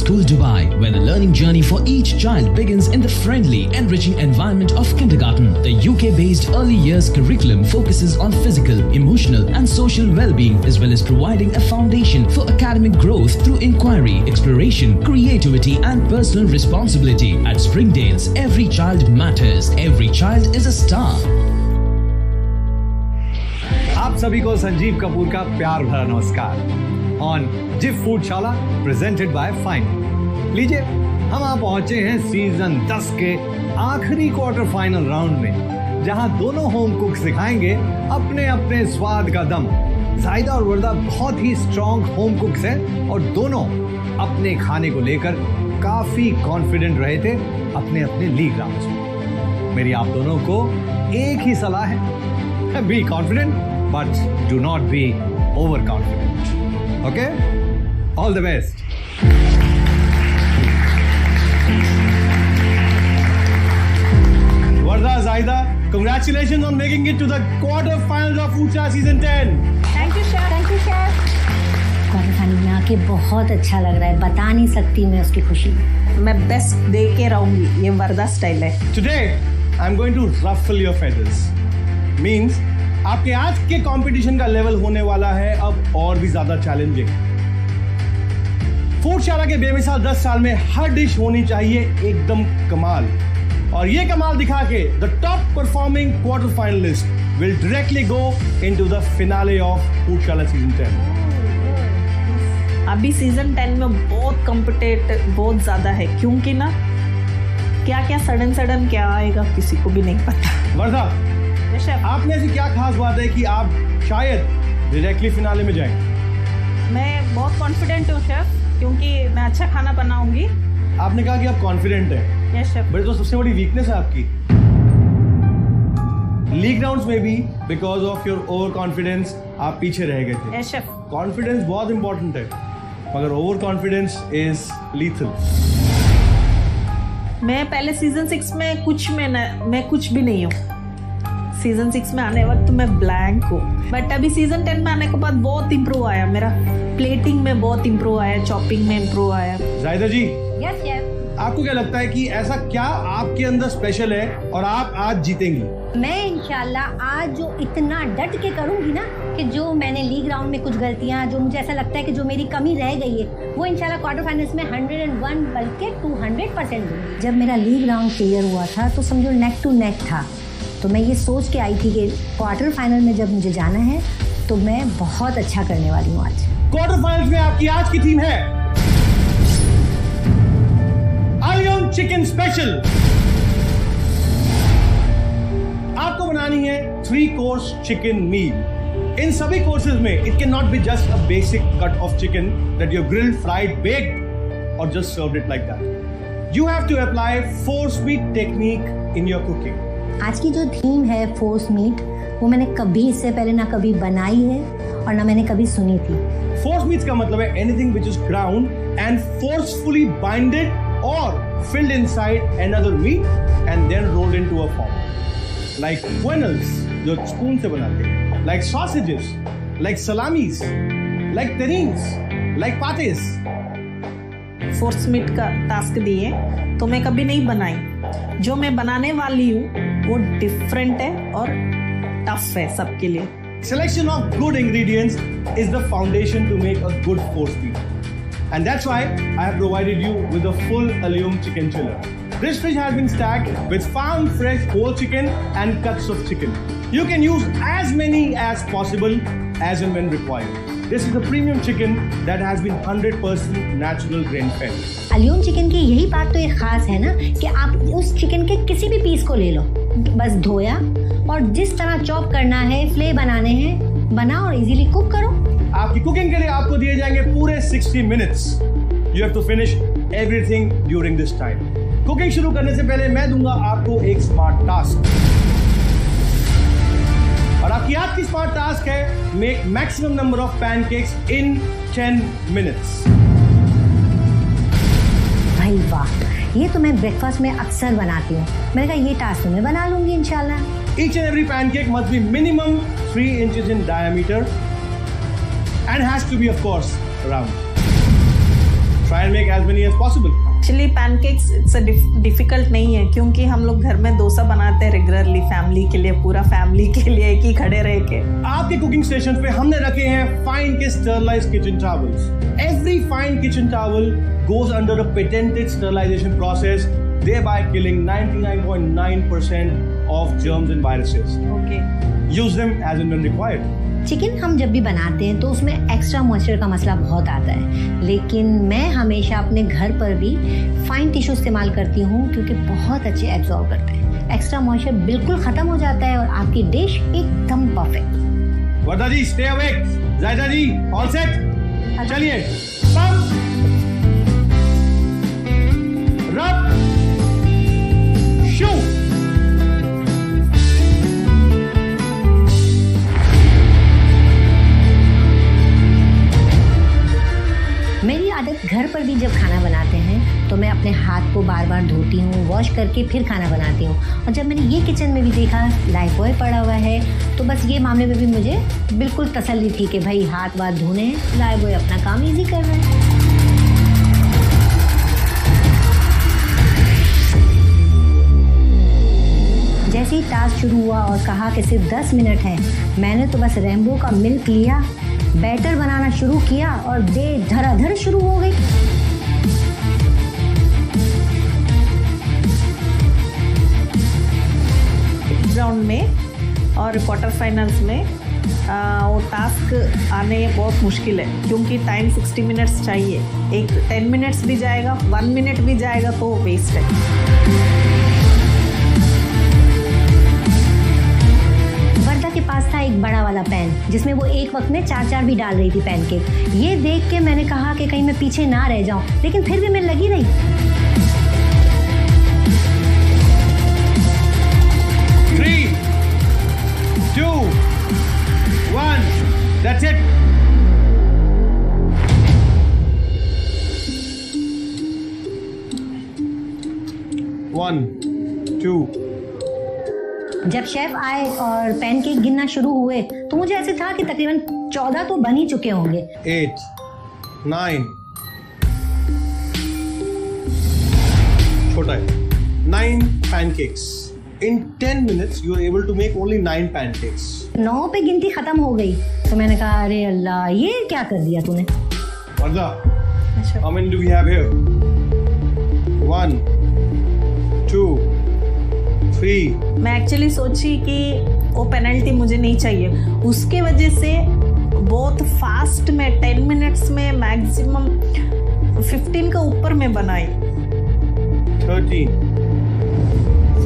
School Dubai, where the learning journey for each child begins in the friendly, enriching environment of kindergarten. The UK-based early years curriculum focuses on physical, emotional and social well-being, as well as providing a foundation for academic growth through inquiry, exploration, creativity and personal responsibility. At Springdale's, every child matters. Every child is a star. आप सभी को संजीव कपूर का प्यार भरा नमस्कार on जिप Foodshala presented by fine. लीजिए, हम आप पहुंचे हैं सीजन 10 के आखिरी क्वार्टर फाइनल राउंड में, जहां दोनों होम कुक सिखाएंगे अपने अपने स्वाद का दम। जायदा और वर्दा बहुत ही स्ट्रॉन्ग होम कुक्स हैं और दोनों अपने खाने को लेकर काफी कॉन्फिडेंट रहे थे अपने अपने लीग राउंड्स में। मेरी आप दोनों को एक ही सलाह है, be confident but do not be overconfident. Okay? All the best. Warda, Zaida, congratulations on making it to the quarter-finals of Foodsha Season 10. Thank you, Chef. Thank you, Chef. Quarter final में आके बहुत अच्छा लग रहा है, बता नहीं सकती मैं उसकी खुशी। मैं बेस्ट दे के रहूंगी, ये वर्दा स्टाइल है। Today, I'm going to ruffle your feathers. Means आपके आज के कंपटीशन का लेवल होने वाला है अब और भी ज्यादा चैलेंजिंग। फूडशाला के बेमिसाल 10 साल में हर डिश होनी चाहिए एकदम कमाल, और ये कमाल दिखा के the top performing quarter finalist will directly go into the finale of Foodshala season 10। अभी सीजन 10 में बहुत कॉम्पिटेटिव बहुत ज्यादा है, क्योंकि ना क्या क्या सडन क्या आएगा किसी को भी नहीं पता। वर्धा, आप में ऐसी क्या खास बात है कि आप शायद डायरेक्टली फिनाले में जाएं? मैं बहुत कॉन्फिडेंट हूँ शेफ, क्योंकि मैं अच्छा खाना बनाऊंगी। आपने कहा कि आप कॉन्फिडेंट हैं। Yes chef. बट तो सबसे बड़ी वीकनेस है आपकी। लीग राउंड्स में भी because of your over confidence आप पीछे रह गए थे। Yes chef. कॉन्फिडेंस बहुत इंपॉर्टेंट है, मगर ओवर कॉन्फिडेंस इज लीथल। मैं पहले सीजन 6 में मैं कुछ भी नहीं हूँ। सीजन 6 में आने वक्त मैं ब्लैंक हूँ, बट अभी सीजन 10 में आने के बाद बहुत इम्प्रूव आया मेरा। प्लेटिंग में बहुत इम्प्रूव आया, चॉपिंग में इम्प्रूव आया। जायदा जी, यस शेफ। आपको क्या लगता है कि ऐसा क्या आपके अंदर स्पेशल है और आप आज जीतेंगी? मैं इंशाल्लाह आज जो इतना डट के करूंगी ना, कि जो मैंने लीग राउंड में कुछ गलतियां, जो मुझे ऐसा लगता है कि जो मेरी कमी रह गई है, वो इंशाल्लाह क्वार्टर फाइनल्स में 101 बल्कि 200% दूंगी। जब मेरा लीग राउंड क्लियर हुआ था तो समझो नेक टू नेक था, तो मैं ये सोच के आई थी कि क्वार्टर फाइनल में जब मुझे जाना है तो मैं बहुत अच्छा करने वाली हूँ आज। क्वार्टर फाइनल्स में आपकी आज की टीम है अलियम चिकन स्पेशल। आपको बनानी है 3 कोर्स चिकन मील। इन सभी कोर्सेज में it can not be just a basic cut of chicken that you grilled, fried, baked और just served it like that. You have to apply 4 sweet technique in your cooking. आज की जो theme है force meet, वो मैंने कभी इससे पहले ना कभी बनाई है और ना मैंने कभी सुनी थी। फोर्स मीट्स का मतलब है anything which is ground and forcefully binded और filled inside another meat and then rolled into a form, like quenelles जो स्पून से बनाते हैं, like sausages, like salamis, like terrines, like pates. Force meat का task दिए तो मैं कभी नहीं बनाई। जो मैं बनाने वाली हूँ वो डिफरेंट है और टफ है सबके लिए। Selection of good ingredients is the foundation to make a good force meat, and that's why I have provided you with a full Allium chicken chiller. This fridge has been stacked with farm fresh whole chicken and cuts of chicken. You can use as many as possible as and when required. This is a premium chicken that has been 100% natural grain fed. अलियम chicken की यही बात तो एक खास है ना, कि आप उस चिकन के किसी भी पीस को ले लो, बस धोया और जिस तरह चॉप करना है, फ्ले बनाने हैं, बनाओ और इजीली कुक करो। आपकी कुकिंग के लिए आपको दिए जाएंगे पूरे 60 minutes. You have to finish everything during this time. Cooking शुरू करने से पहले मैं दूंगा आपको एक स्मार्ट टास्क, और आपकी आज की स्मार्ट टास्क है make maximum number of pancakes in 10 minutes. भाई वाह, ये तो मैं ब्रेकफास्ट में अक्सर बनाती हूँ। मैंने कहा ये टास्क मैं बना लूंगी इंशाल्लाह। Each and every pancake must be minimum 3 inches in diameter and has to be, of course, round. Try and make as many as possible. Actually pancakes it's difficult नहीं है, क्योंकि हम लोग घर में डोसा बनाते हैं रेगुलरली फैमिली के लिए, पूरा फैमिली के लिए एक ही खड़े रह के। आपके कुकिंग स्टेशन पे हमने रखे हैं फाइन के sterilised kitchen towels. Every fine kitchen towel goes under a patented sterilization process, thereby killing 99.9% of germs and viruses. Okay. Use them as and when required. Chicken हम जब भी बनाते हैं तो उसमें एक्स्ट्रा मॉइस्चर का मसला बहुत आता है, लेकिन मैं हमेशा अपने घर पर भी फाइन टिश्यू इस्तेमाल करती हूँ क्योंकि बहुत अच्छे एब्जॉर्ब करते हैं। एक्स्ट्रा मॉइस्चर बिल्कुल खत्म हो जाता है और आपकी डिश एकदम परफेक्ट। वर्दा जी स्टे अवेक, जायदा जी ऑल सेट, चलिए पंप रब शू। मेरी आदत घर पर भी जब खाना बनाते हैं तो मैं अपने हाथ को बार बार धोती हूँ, वॉश करके फिर खाना बनाती हूँ। और जब मैंने ये किचन में भी देखा लाइफबॉय पड़ा हुआ है तो बस ये मामले में भी मुझे बिल्कुल तसल्ली थी कि भाई हाथ वाथ धोने हैं, लाइफबॉय अपना काम इजी कर रहा है। जैसे ही टास्क शुरू हुआ और कहा कि सिर्फ 10 मिनट है, मैंने तो बस रेनबो का मिल्क लिया, बैटर बनाना शुरू किया और डे धड़ाधड़ शुरू हो गई। राउंड में और क्वार्टर फाइनल्स में वो टास्क आने बहुत मुश्किल है, क्योंकि टाइम 60 मिनट्स चाहिए। एक 10 मिनट्स भी जाएगा, 1 मिनट भी जाएगा तो वेस्ट है। के पास था एक बड़ा वाला पैन जिसमें वो एक वक्त में 4-4 भी डाल रही थी पैनकेक। ये देख के मैंने कहा कि कहीं मैं पीछे ना रह जाऊं, लेकिन फिर भी मैं लगी रही। Three, 2, 1, that's it. One, 2. जब शेफ आए और पैनकेक गिनना शुरू हुए तो मुझे ऐसे था कि तकरीबन 14 तो बन ही चुके होंगे। 8, 9, छोटा है, 9 pancakes. In 10 minutes you are able to make only 9 pancakes. 9 पे गिनती खत्म हो गई तो मैंने कहा अरे अल्लाह ये क्या कर दिया तूने। Varda, how many do we have here? 1, 2, 3. मैं एक्चुअली सोची कि वो पेनल्टी मुझे नहीं चाहिए, उसके वजह से बहुत फास्ट में 10 मिनट्स में मैक्सिमम 15 का ऊपर में बनाई। 13,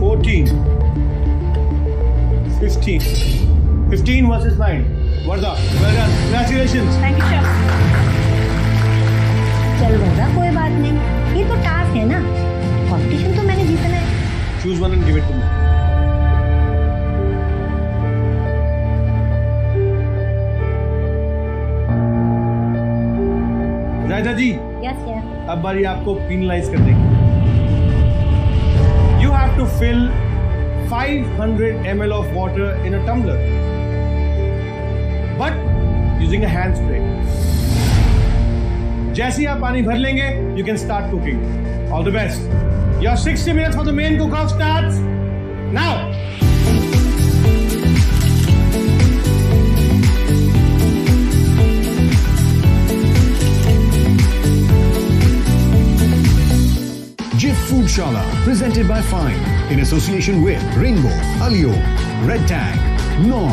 14, 15 versus 9. Varda, well done. Congratulations. Thank you chef. चल वर्दा कोई बात नहीं, ये तो टास्क है ना, कॉम्पिटिशन तो मैंने जीतना है। Choose one and give it to me. जायदा जी, यस शेफ। अब बारी आपको पेनलाइज करने की। You have to fill 500 ml of water in a tumbler, but using a hand spray. जैसे ही आप पानी भर लेंगे, you can start cooking. All the best. Your 60 minutes for the main cook-off starts now. Jif Foodshala, presented by Fine, in association with Ringo, Alio, Red Tag, Nor,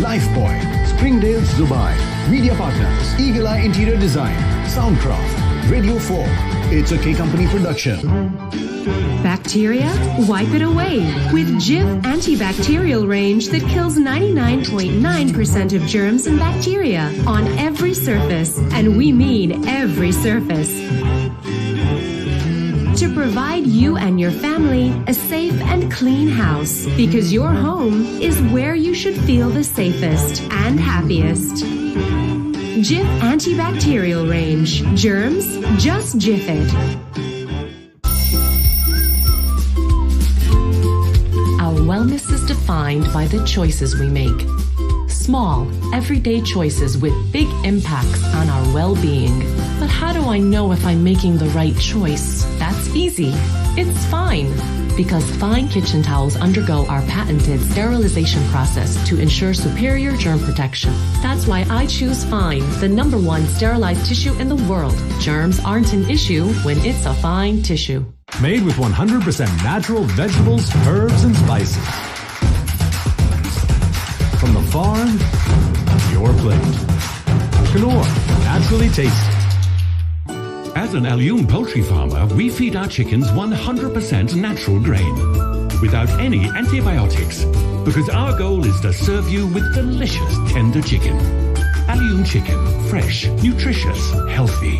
Lifeboy, Springdale, Dubai. Media partners: Eagle Eye Interior Design, Soundcraft, Radio 4. It's a K Company production. Bacteria? Wipe it away with Jif antibacterial range that kills 99.9% of germs and bacteria on every surface, and we mean every surface. To provide you and your family a safe and clean house, because your home is where you should feel the safest and happiest. Jif antibacterial range. Germs? Just Jif it. Our wellness is defined by the choices we make. small, everyday choices with big impacts on our well-being. But how do I know if I'm making the right choice? That's easy. It's Fine. Because Fine kitchen towels undergo our patented sterilization process to ensure superior germ protection. That's why I choose Fine, the #1 sterilized tissue in the world. Germs aren't an issue when it's a Fine tissue. Made with 100% natural vegetables, herbs, and spices. From the farm to your plate. Knorr, naturally tasty. As an Alyoum poultry farmer, we feed our chickens 100% natural grain, without any antibiotics, because our goal is to serve you with delicious, tender chicken. Alyoum chicken, fresh, nutritious, healthy.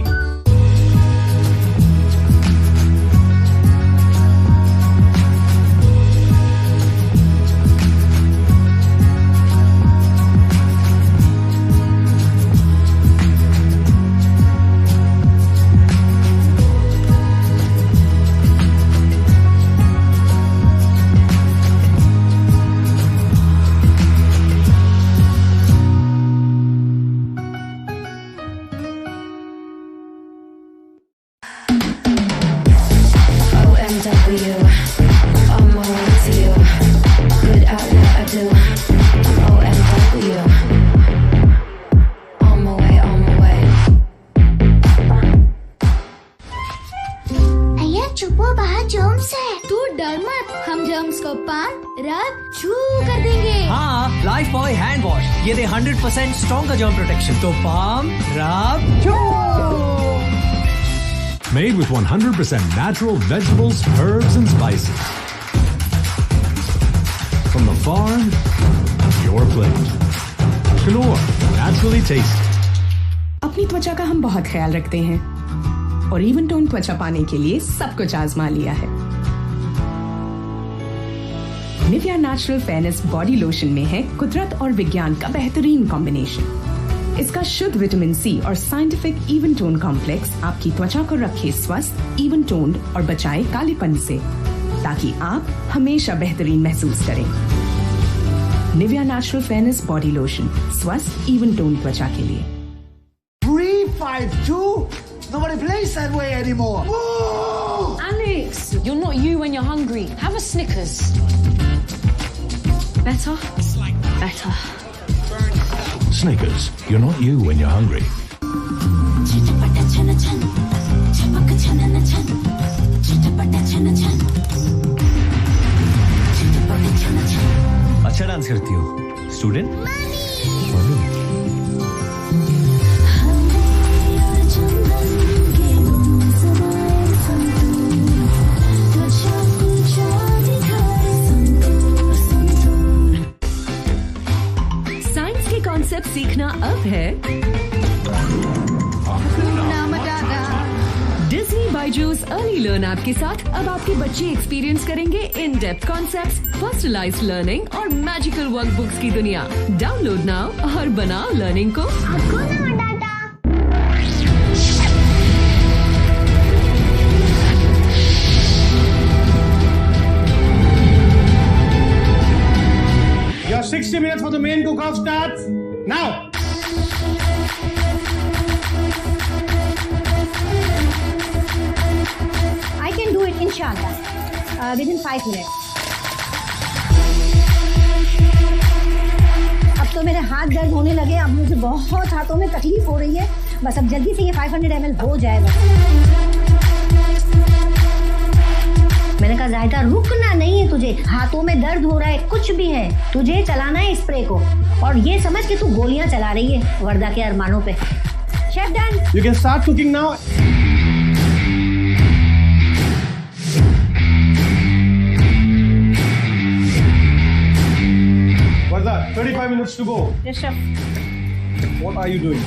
ये दे 100% stronger germ protection. तो palm, rub, chew. Made with 100% natural vegetables, herbs, and spices. From the farm to your plate. Knorr, naturally tasty. अपनी त्वचा का हम बहुत ख्याल रखते हैं और इवन टोन त्वचा पाने के लिए सब कुछ आजमा लिया है। Nivea natural fairness body lotion में है कुदरत और विज्ञान का बेहतरीन कॉम्बिनेशन। इसका शुद्ध विटामिन सी और साइंटिफिक इवन टोन कॉम्प्लेक्स आपकी त्वचा को रखे स्वस्थ, इवन टोन्ड और बचाए कालेपन से, ताकि आप हमेशा बेहतरीन महसूस करें। Nivea natural fairness body lotion, स्वस्थ इवन टोन त्वचा के लिए। 3-5-2? Nobody plays that way anymore. Whoa! Alex, you're not you when you're hungry. Have a Snickers. Better? Better. Snickers, you're not you when you're hungry. अच्छा dance करती हो, student? Concept सीखना अब है Disney Byju's early learn app के साथ। अब आपके बच्चे एक्सपीरियंस करेंगे in depth concepts, personalised learning और मैजिकल वर्कबुक्स की दुनिया। डाउनलोड नाउ और बनाओ लर्निंग को। Your 60 minutes for the main cook-off starts now. I can do it, inshallah, within 5 minutes. अब तो मेरे हाथ दर्द होने लगे, अब मुझे बहुत हाथों में तकलीफ हो रही है। बस अब जल्दी से ये 500 ml हो जाएगा। मैंने कहा जायदा रुकना नहीं है तुझे, हाथों में दर्द हो रहा है, कुछ भी है, तुझे चलाना है स्प्रे को, और ये समझ के तू गोलियां चला रही है वर्दा के अरमानों पे। Chef done. You can start cooking now. Varda, 35 minutes to go. Yes, chef. What are you doing?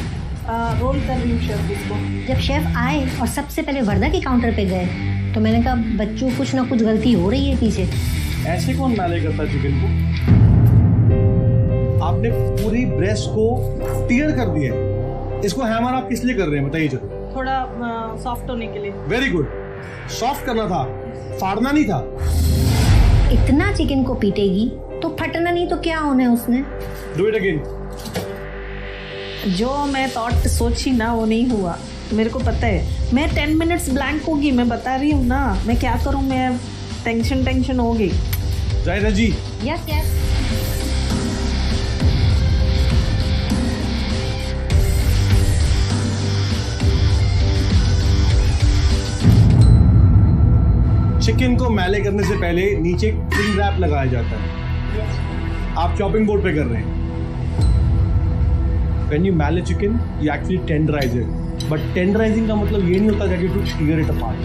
Roll कर रही हूँ शेफ इसको। जब शेफ आए और सबसे पहले वर्दा के काउंटर पे गए तो मैंने कहा बच्चों कुछ ना कुछ गलती हो रही है पीछे। ऐसे कौन मैले करता चिकन को? आपने पूरी ब्रेस्ट को टीयर कर दिया है। इसको हैमर आप किस लिए कर रहे हैं बताइए जरा। थोड़ा सॉफ्ट होने के लिए। वेरी गुड, सॉफ्ट करना था, फाड़ना नहीं था। इतना चिकन को पीटेगी तो फटना नहीं तो क्या होना है उसने। Do it again. जो मैं थॉट सोची ना वो नहीं हुआ, मेरे को पता है। मैं 10 मिनट्स ब्लैंक होगी, मैं बता रही हूँ ना, मैं क्या करूँ, मैं टेंशन हो गई। Zahida ji. Yes yes. Chicken को मैले करने से पहले नीचे क्लिंग रैप लगाया जाता है। आप चॉपिंग बोर्ड पे कर रहे हैं। When you marinate chicken, you actually tenderize it. But tenderizing का मतलब ये नहीं होता that you have to tear it apart.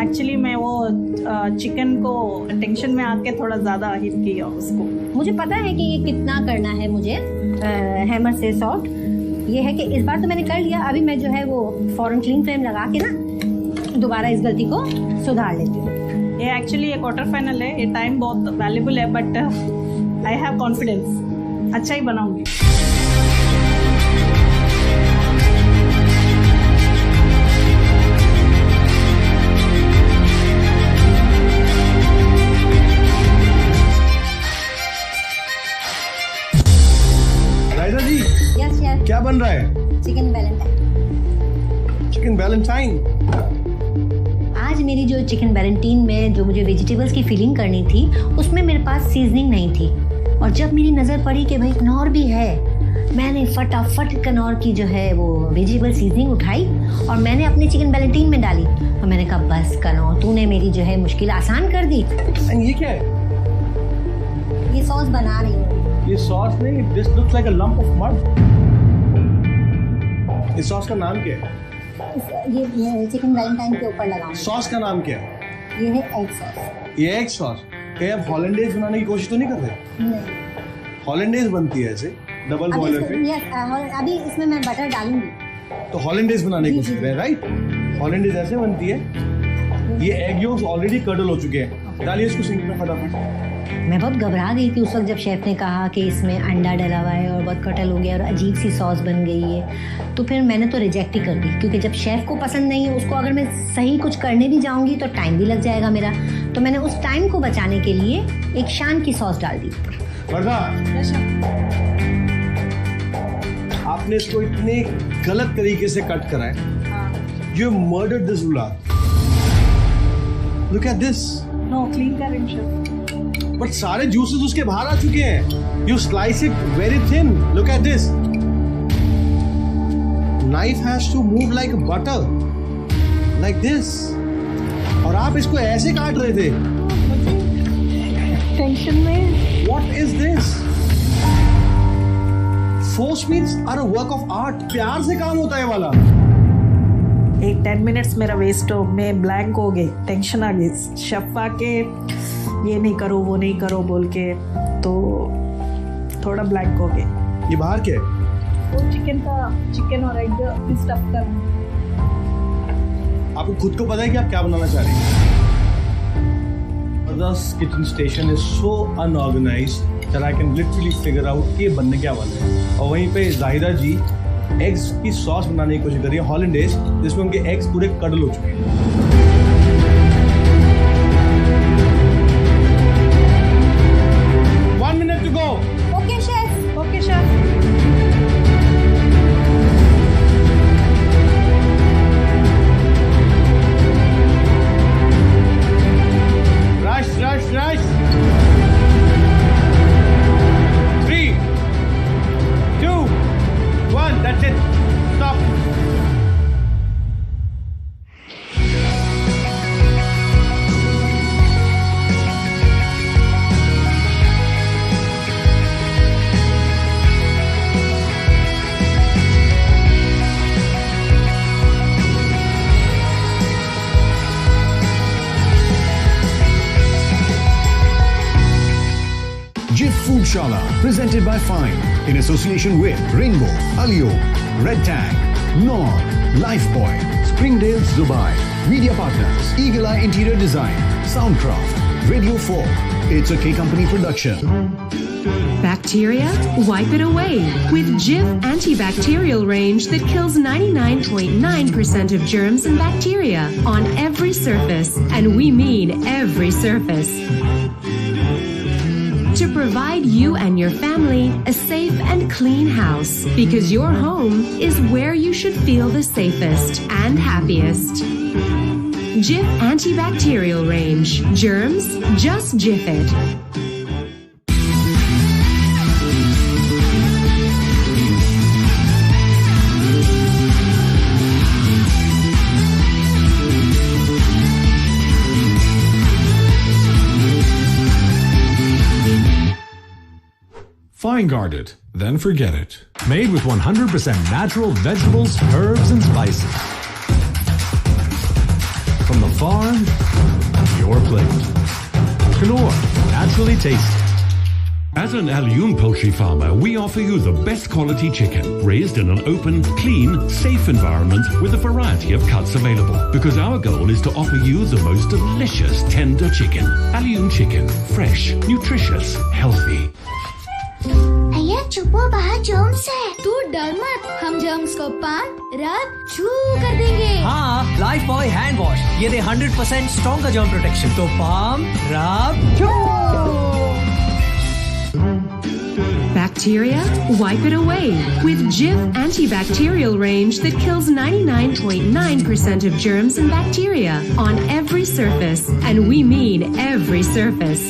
Actually मैं वो चिकन को टेंशन में आके थोड़ा ज़्यादा हिट किया उसको। मुझे पता है कि ये कितना करना है मुझे हैमर से सॉर्ट। ये है कि इस बार तो मैंने कर लिया, अभी मैं जो है वो फौरन क्लीन फ्लेम लगा के ना दोबारा इस गलती को सुधार लेती हूँ। ये एक्चुअली एक क्वार्टर फाइनल है, ये टाइम बहुत वैल्यूबल है, बट आई हैव कॉन्फिडेंस, अच्छा ही बनाऊंगी। राइजा जी। Yes yes. क्या बन रहा है? Chicken valentine. Chicken valentine. आज मेरी जो चिकन वैलेंटाइन में जो मुझे वेजिटेबल्स की फीलिंग करनी थी, उसमें मेरे पास सीजनिंग नहीं थी, और जब मेरी नज़र पड़ी कि भाई कनौर भी है, मैंने फटाफट कनौर की जो है वो वेजिटेबल सीजनिंग उठाई और मैंने अपने चिकन वैलेंटाइन में डाली, और मैंने कहा बस कनौर, तूने मेरी जो है मुश्किल आसान कर दी। ये क्या है? ये सॉस बना रही हूँ। ये सॉस नहीं, this looks like a lump of mud. इस सॉस का नाम क्या है? ये चिकन वैलेंटाइन के ऊपर लगाऊंगी। सॉस का नाम क्या है? ये है एग सॉस। ये एग सॉस। क्या आप हॉलैंडेज बनाने की कोशिश तो नहीं कर रहे? नहीं। हॉलैंडेज बनती है ऐसे डबल बॉयलर पे। अभी इसमें मैं बटर डालूंगी। तो हॉलैंडेज बनाने की कोशिश कर रहे हैं, राइट? हॉलैंडेज ऐसे बनती है। ये एग योग्स ऑलरेडी कर्डल हो चुके हैं, डालिए इसको सिंक में फटाफट। मैं बहुत घबरा गई थी उस वक्त जब शेफ ने कहा कि इसमें अंडा डला हुआ है और बहुत कटल हो गया और अजीब सी सॉस बन गई है, तो फिर मैंने तो रिजेक्ट ही कर दी, क्योंकि जब शेफ को पसंद नहीं है उसको अगर मैं सही कुछ करने भी जाऊंगी तो टाइम भी लग जाएगा मेरा, तो मैंने उस टाइम को बचाने के लिए एक शान की सॉस डाल दी। वर्धा, आपने इसको इतने गलत तरीके से कट करा है। You murdered this Ulad. Look at this. No, clean करें शेफ। बट सारे जूसेस उसके बाहर आ चुके हैं। You slice it very thin. Look at this. Knife has to move like butter, like this. और आप इसको ऐसे काट रहे थे। टेंशन में। What is this? Force meats are a work of art. प्यार से काम होता है वाला। एक 10 मिनट्स मेरा वेस्ट हो, मैं ब्लैंक हो गई, टेंशन आ गई। शेफ आके ये नहीं करो वो नहीं करो बोल के, तो थोड़ा ब्लैंक हो गए। ये बाहर क्या है? वो चिकन और एग स्टफ कर। आपको खुद को पता है कि आप क्या बनाना चाह रहे हैं? This kitchen station is so unorganized that I can literally figure out कि ये बनने क्या वाला है। और वहीं पे जाहिदा जी एग्स की सॉस बनाने की कोशिश कर रही है, हॉलैंडेज, जिसमें उनके एग्स पूरे कडल हो चुके हैं। Foodshalla, presented by Fine, in association with Rainbow, Alio, Red Tag, Knorr, Lifebuoy, Springdale, Dubai. Media partners: Eagle Eye Interior Design, Soundcraft, Radio 4. It's a K Company production. Bacteria? Wipe it away with Jif antibacterial range that kills 99.9% of germs and bacteria on every surface, and we mean every surface. to provide you and your family a safe and clean house, because your home is where you should feel the safest and happiest. Jif Antibacterial Range. Germs? Just Jif it. Fine guard it, then forget it. Made with 100% natural vegetables, herbs, and spices. From the farm to your plate. Knorr, naturally tasty. As an Alyoum poultry farmer, we offer you the best quality chicken, raised in an open, clean, safe environment with a variety of cuts available. Because our goal is to offer you the most delicious, tender chicken. Alyoum chicken, fresh, nutritious, healthy. भैया चुप हो, बाहर germs है। तू डर मत, हम germs को पान रब छू कर देंगे। हाँ, लाइफ बॉय हैंड वॉश ये दे 100% स्ट्रॉन्ग जर्म प्रोटेक्शन। तो पाम रब छू। Bacteria? Wipe it away with Jif Antibacterial Range that kills 99.9% of germs and bacteria on every surface, and we mean every surface.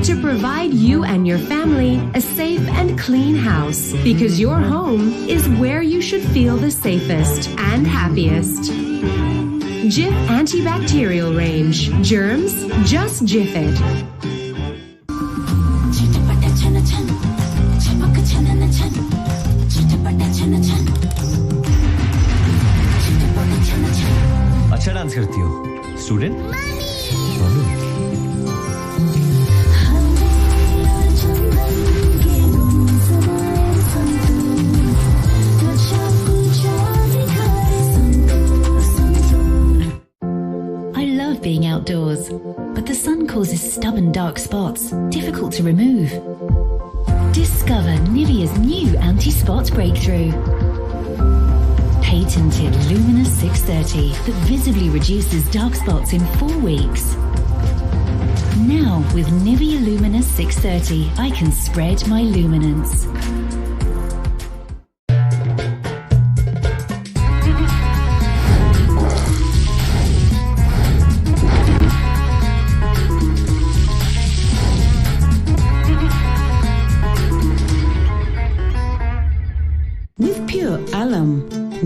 To provide you and your family a safe and clean house, because your home is where you should feel the safest and happiest. Jif Antibacterial Range. Germs? Just Jif it. अच्छा dance करती हो student. Being outdoors, but the sun causes stubborn dark spots, difficult to remove. Discover Nivea's new anti-spot breakthrough. Patented Luminous 630 that visibly reduces dark spots in 4 weeks. Now with Nivea Luminous 630, I can spread my luminance.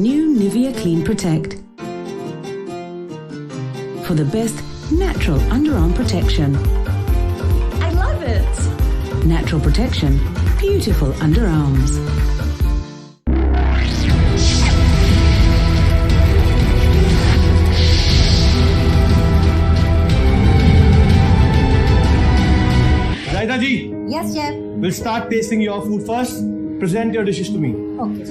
New Nivea Clean Protect. For the best natural underarm protection. I love it. Natural protection, beautiful underarms. Zaida ji. Yes, chef. We'll start tasting your food first. Present your dishes to me. Okay.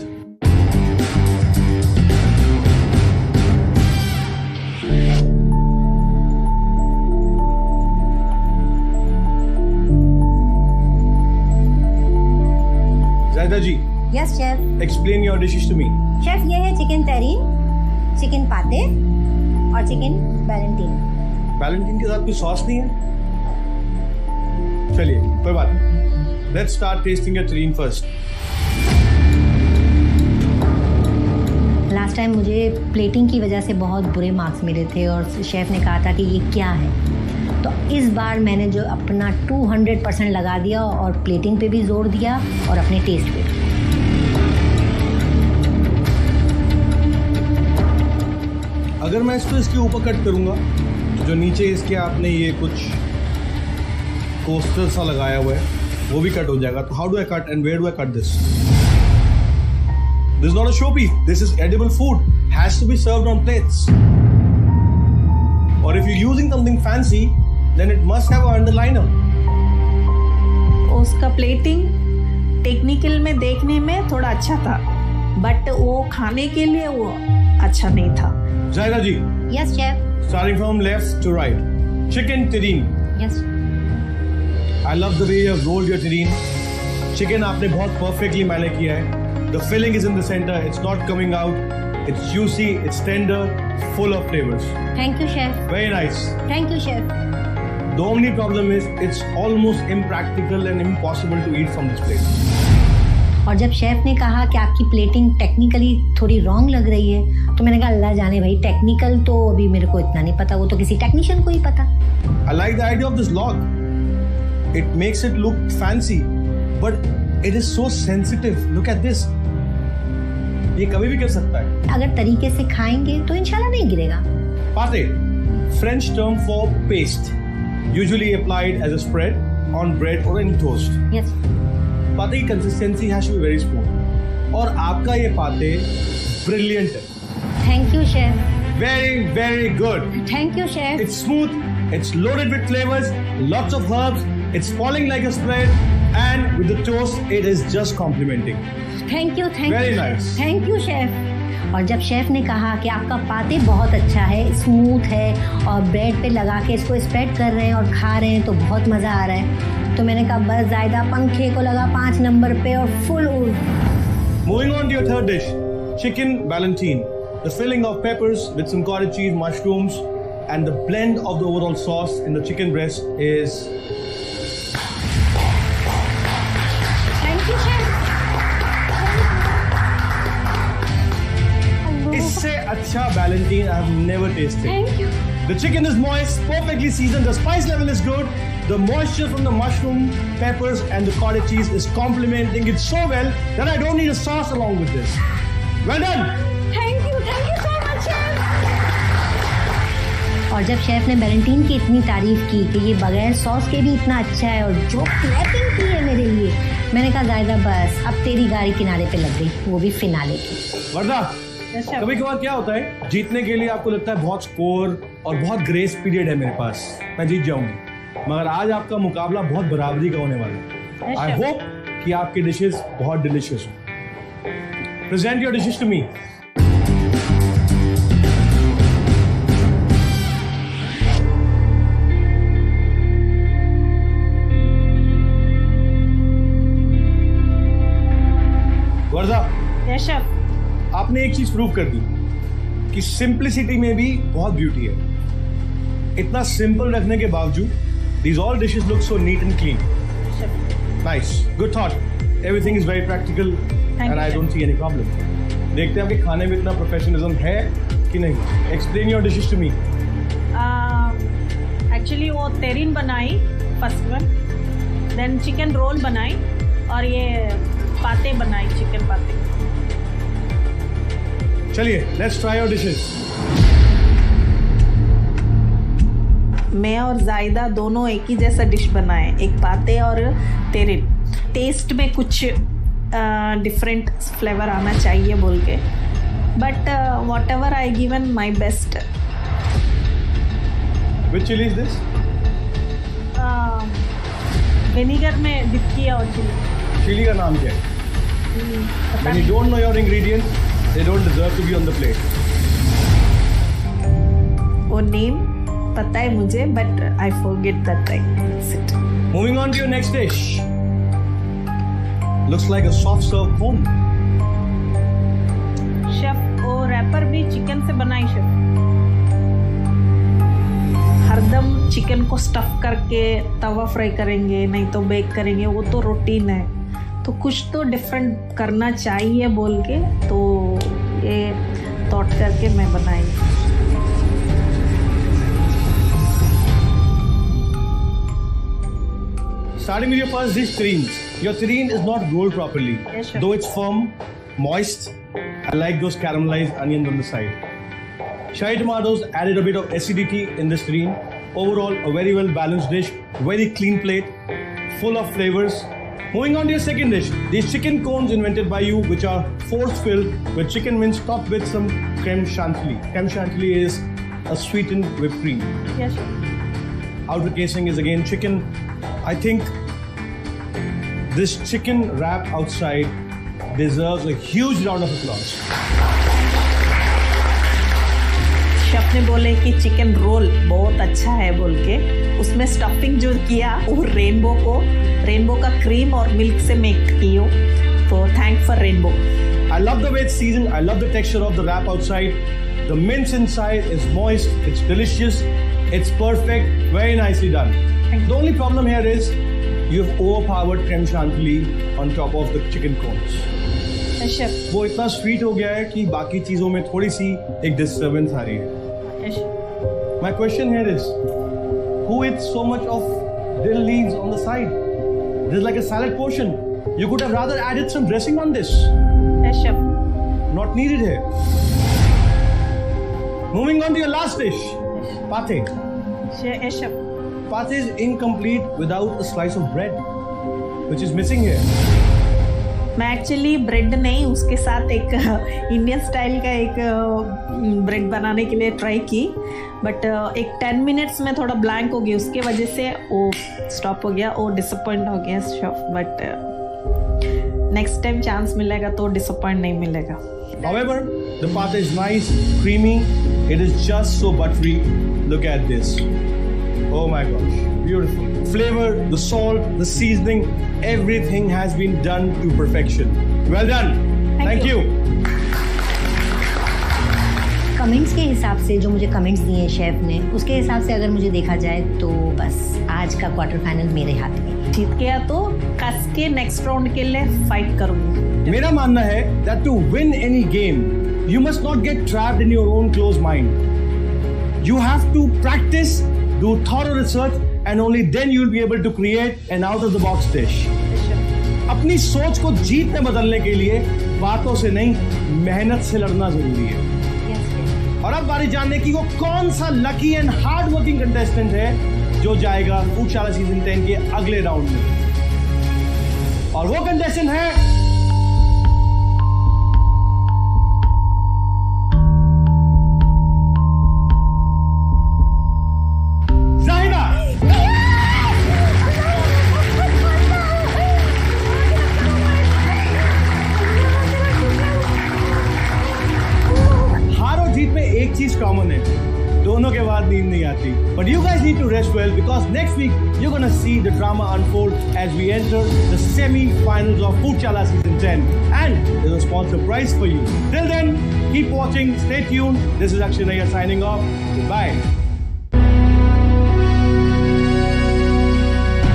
Zaida ji. Yes, chef. Explain your dishes to me. Chef, ये है chicken Tehreen, chicken पाते और chicken Valentine. Valentine के साथ कोई sauce नहीं है? चलिए, कोई बात नहीं। Let's start tasting your terrine first. Last time मुझे प्लेटिंग की वजह से बहुत बुरे मार्क्स मिले थे और शेफ ने कहा था कि ये क्या है, तो इस बार मैंने जो अपना 200% लगा दिया और प्लेटिंग पे भी जोर दिया और अपने टेस्ट पे। अगर मैं इसको इसके ऊपर कट करूंगा तो जो नीचे इसके आपने ये कुछ कोस्टर सा लगाया हुआ है वो भी कट हो जाएगा। तो how do I cut and where do I cut this? This is not a showpiece. This is edible food. Has to be served on plates. Or if you're using something fancy, then it must have an underliner. उसका plating technical में देखने में थोड़ा अच्छा था, but वो खाने के लिए वो अच्छा नहीं था। Zaida ji. Yes, chef. Starting from left to right. Chicken terrine. Yes. I love the way you have rolled your terrine. Chicken आपने बहुत perfectly मैनेज किया है. The filling is in the center. It's not coming out. It's juicy. It's tender. Full of flavors. Thank you, chef. Very nice. Thank you, chef. The only problem is it's almost impractical and impossible to eat from this plate. और जब chef ने कहा कि आपकी plating technically थोड़ी wrong लग रही है, तो मैंने कहा अल्लाह जाने भाई, टेक्निकल तो अभी मेरे को इतना नहीं पता, वो तो किसी टेक्नीशियन को ही पता. I like the idea of this log. It makes it look fancy, but it is so sensitive. Look at this. ये कभी भी कर सकता है. अगर तरीके से खाएंगे तो इंशाल्लाह नहीं गिरेगा. Pate, French term for paste, usually applied as a spread on bread or in toast. Yes. Pate की consistency has to be very smooth, और आपका ये पाते ब्रिलियंट है. Thank you chef. Very very good. Thank you chef. It's smooth, it's loaded with flavours, lots of herbs, it's falling like a spread, and with the toast it is just complementing. Thank you. Very nice. Thank you chef. और जब chef ने कहा कि आपका पाते बहुत अच्छा है, स्मूथ है, और ब्रेड पे लगा के इसको स्प्रेड कर रहे हैं और खा रहे हैं तो बहुत मज़ा आ रहा है, तो मैंने कहा बस ज़ायदा पंखे को लगा 5 नंबर पे और फुल उड़. Moving on to your third dish, chicken Valentine. The filling of peppers with some cottage cheese, mushrooms, and the blend of the overall sauce in the chicken breast is. Thank you, chef. इससे अच्छा Valentine I have never tasted. Thank you. The chicken is moist, perfectly seasoned. The spice level is good. The moisture from the mushroom, peppers, and the cottage cheese is complementing it so well that I don't need a sauce along with this. Well done. Thank you so much, chef. और जब chef ने Valentine की इतनी तारीफ की कि ये बगैर सॉस के भी इतना अच्छा है, और जो क्लैपिंग की है मेरे लिए, मैंने कहा जायदा बस अब तेरी गाड़ी किनारे पे लग गई, वो भी फिनाले की. वर्दा, कभी कभार क्या होता है, जीतने के लिए आपको लगता है बहुत स्कोर और बहुत ग्रेस पीरियड है मेरे पास, मैं जीत जाऊंगी, मगर आज आपका मुकाबला बहुत बराबरी का होने वाला है. आई होप कि आपके डिशेस बहुत डिलिशियस हो. Present your dishes to me. Warda, yes chef. आपने एक चीज प्रूव कर दी कि सिंपलिसिटी में भी बहुत ब्यूटी है. इतना सिंपल रखने के बावजूद these all dishes look so neat and clean. Nice, good thought. Everything is very practical and I don't see any problem. देखते हैं आपके खाने में इतना प्रोफेशनलिज्म है कि नहीं. Explain your dishes to me. Actually वो तेरीन बनाई first one, then chicken roll बनाई, और ये पाते बनाई, चिकन पाते. चलिए, let's try your dishes. मैं और जायदा दोनों एक ही जैसा डिश बनाए, एक पाते और तेरिन. टेस्ट में कुछ डिफरेंट फ्लेवर आना चाहिए बोल के, but what ever I given my best. Which chili is this? Vinegar में डिप किया और चिली. चिली का नाम क्या है? When you don't know your ingredients, they don't deserve to be on the plate. वो नेम पता है मुझे, but I forget that I sit. Moving on to your next dish. Looks like a soft serve home. Chef, वो wrapper भी chicken से बनाई chef. हरदम chicken को स्टफ करके तवा फ्राई करेंगे, नहीं तो बेक करेंगे, वो तो रूटीन है. तो कुछ तो डिफरेंट करना चाहिए बोल के, तो ये थॉट करके मैं बनाई. Starting with your first dish, terrines. Your terrine is not rolled properly. Yes, sure. Though it's firm, moist, I like those caramelized onions on the side. Cherry tomatoes added a bit of acidity in this terrine. Overall, a very well balanced dish, very clean plate, full of flavors. Moving on to your second dish, these chicken cones invented by you, which are force-filled with chicken mince topped with some creme chantilly. Creme chantilly is a sweetened whipped cream. Yes, sir. Outer casing is again chicken. I think this chicken wrap outside deserves a huge round of applause. Chef ने बोले कि chicken roll बहुत अच्छा है बोल के, उसमें stuffing जो किया वो रेनबो का क्रीम और मिल्क से मेक कियो, तो thank for rainbow. I love the way it's seasoned. I love the texture of the wrap outside. The mince inside is moist. It's delicious. It's perfect, very nicely done. The only problem here is you've overpowered creme chantilly on top of the chicken cones. Chef वो इतना sweet हो गया है कि बाकी चीजों में थोड़ी सी एक डिस्टर्बेंस आ रही है. My question here is, who eats so much of dill leaves on the side? This is like a salad portion. You could have rather added some dressing on this. Chef Not needed here. Moving on to your last dish, pate. Chef Pate is incomplete without a slice of bread, which is missing here. मैं actually bread नहीं, उसके साथ एक Indian style का एक bread बनाने के लिए ट्राई की, बट एक 10 मिनट्स में थोड़ा ब्लैंक हो गया, उसके वजह से वो स्टॉप हो गया, वो डिसअपॉइंट हो गया chef. But next time chance मिलेगा तो डिसअपॉइंट नहीं मिलेगा. However, the pate is nice, creamy. It is just so buttery. Look at this. Oh my gosh, beautiful. Flavor, the salt, the seasoning, everything has been done to perfection. Well done. Thank you. Comments के हिसाब से जो मुझे comments दिए chef ने, उसके हिसाब से अगर मुझे देखा जाए तो बस आज का क्वार्टर फाइनल मेरे हाथ में. जीत गया तो कस के नेक्स्ट राउंड के लिए फाइट करूंगी. मेरा मानना है that to win any game, you must not get trapped in your own closed mind. You have to practice, do thorough research, and only then you will be able to create an out-of-the-box dish. अपनी सोच को जीत में बदलने के लिए बातों से नहीं, मेहनत से लड़ना जरूरी है. और अब बारी जानने की वो कौन सा lucky and hard working contestant है जो जाएगा फूडशाला सीजन 10 के अगले राउंड में. और वो कंटेस्टेंट है कॉमन है, दोनों के बाद नींद नहीं आती. But you guys need to rest well because next week you're gonna see the drama unfold as we enter the semi-finals of Foodshala season 10, and there's a small surprise for you. Till then, keep watching, stay tuned. This is Akshay Nayyar signing off. Goodbye.